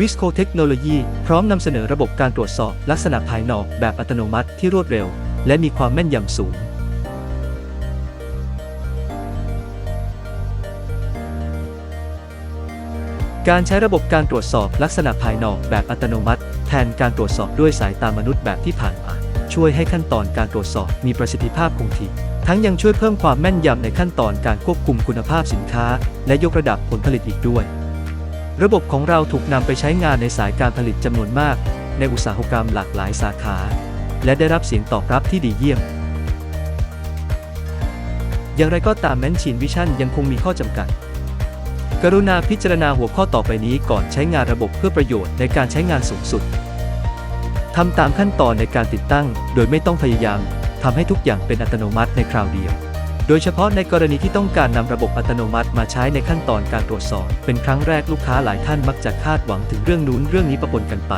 วิสโคเทคโนโลยีพร้อมนำเสนอระบบการตรวจสอบลักษณะภายนอกแบบอัตโนมัติที่รวดเร็วและมีความแม่นยำสูงการใช้ระบบการตรวจสอบลักษณะภายนอกแบบอัตโนมัติแทนการตรวจสอบด้วยสายตามนุษย์แบบที่ผ่านมาช่วยให้ขั้นตอนการตรวจสอบมีประสิทธิภาพคงที่ทั้งยังช่วยเพิ่มความแม่นยำในขั้นตอนการควบคุมคุณภาพสินค้าและยกระดับผลผลิตอีกด้วยระบบของเราถูกนำไปใช้งานในสายการผลิตจำนวนมากในอุตสาหกรรมหลากหลายสาขาและได้รับเสียงตอบรับที่ดีเยี่ยมอย่างไรก็ตาม Machine Vision ยังคงมีข้อจำกัดกรุณาพิจารณาหัวข้อต่อไปนี้ก่อนใช้งานระบบเพื่อประโยชน์ในการใช้งานสูงสุดทำตามขั้นตอนในการติดตั้งโดยไม่ต้องพยายามทำให้ทุกอย่างเป็นอัตโนมัติในคราวเดียวโดยเฉพาะในกรณีที่ต้องการนำระบบอัตโนมัติมาใช้ในขั้นตอนการตรวจสอบเป็นครั้งแรกลูกค้าหลายท่านมักจะคาดหวังถึงเรื่องนู้นเรื่องนี้ปะปนกันไป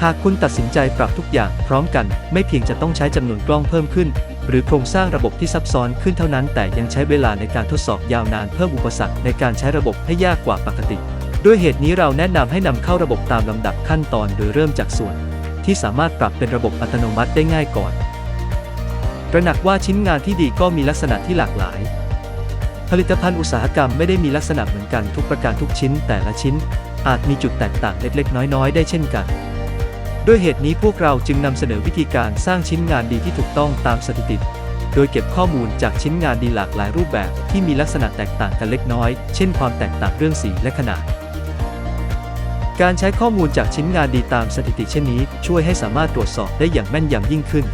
หากคุณตัดสินใจปรับทุกอย่างพร้อมกันไม่เพียงจะต้องใช้จำนวนกล้องเพิ่มขึ้นหรือโครงสร้างระบบที่ซับซ้อนขึ้นเท่านั้นแต่ยังใช้เวลาในการทดสอบยาวนานเพิ่มอุปสรรคในการใช้ระบบให้ยากกว่าปกติด้วยเหตุนี้เราแนะนำให้นำเข้าระบบตามลำดับขั้นตอนโดยเริ่มจากส่วนที่สามารถปรับเป็นระบบอัตโนมัติได้ง่ายก่อนตระหนักว่าชิ้นงานที่ดีก็มีลักษณะที่หลากหลายผลิตภัณฑ์อุตสาหกรรมไม่ได้มีลักษณะเหมือนกันทุกประการทุกชิ้นแต่ละชิ้นอาจมีจุดแตกต่างเล็กๆน้อยๆได้เช่นกันด้วยเหตุนี้พวกเราจึงนำเสนอวิธีการสร้างชิ้นงานดีที่ถูกต้องตามสถิติโดยเก็บข้อมูลจากชิ้นงานดีหลากหลายรูปแบบที่มีลักษณะแตกต่างกันเล็กน้อยเช่นความแตกต่างเรื่องสีและขนาดการใช้ข้อมูลจากชิ้นงานดีตามสถิติเช่นนี้ช่วยให้สามารถตรวจสอบได้อย่างแม่นยำยิ่งขึ้น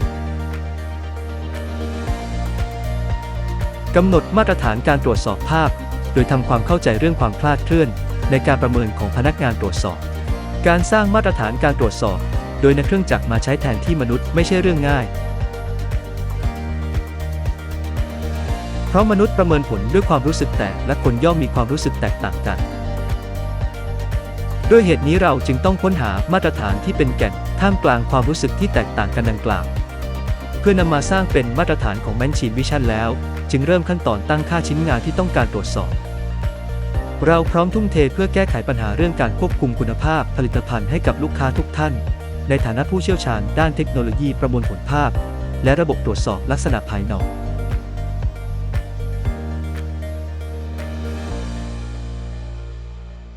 กำหนดมาตรฐานการตรวจสอบภาพโดยทำความเข้าใจเรื่องความคลาดเคลื่อนในการประเมินของพนักงานตรวจสอบการสร้างมาตรฐานการตรวจสอบโดยนำเครื่องจักรมาใช้แทนที่มนุษย์ไม่ใช่เรื่องง่ายเพราะมนุษย์ประเมินผลด้วยความรู้สึกแต่ละคนย่อมมีความรู้สึกแตกต่างกันด้วยเหตุนี้เราจึงต้องค้นหามาตรฐานที่เป็นแก่นท่ามกลางความรู้สึกที่แตกต่างกันดังกล่าวเพื่อนำมาสร้างเป็นมาตรฐานของ Machine Vision แล้วจึงเริ่มขั้นตอนตั้งค่าชิ้นงานที่ต้องการตรวจสอบเราพร้อมทุ่มเทเพื่อแก้ไขปัญหาเรื่องการควบคุมคุณภาพผลิตภัณฑ์ให้กับลูกค้าทุกท่านในฐานะผู้เชี่ยวชาญด้านเทคโนโลยีประมวลผลภาพและระบบตรวจสอบลักษณะภายนอก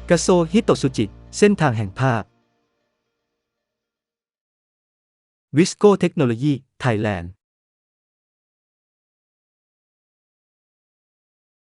กาโซฮิโตสุจิเส้นทางแห่งภาพวิสโกเทคโนโลยีไทยแลนด์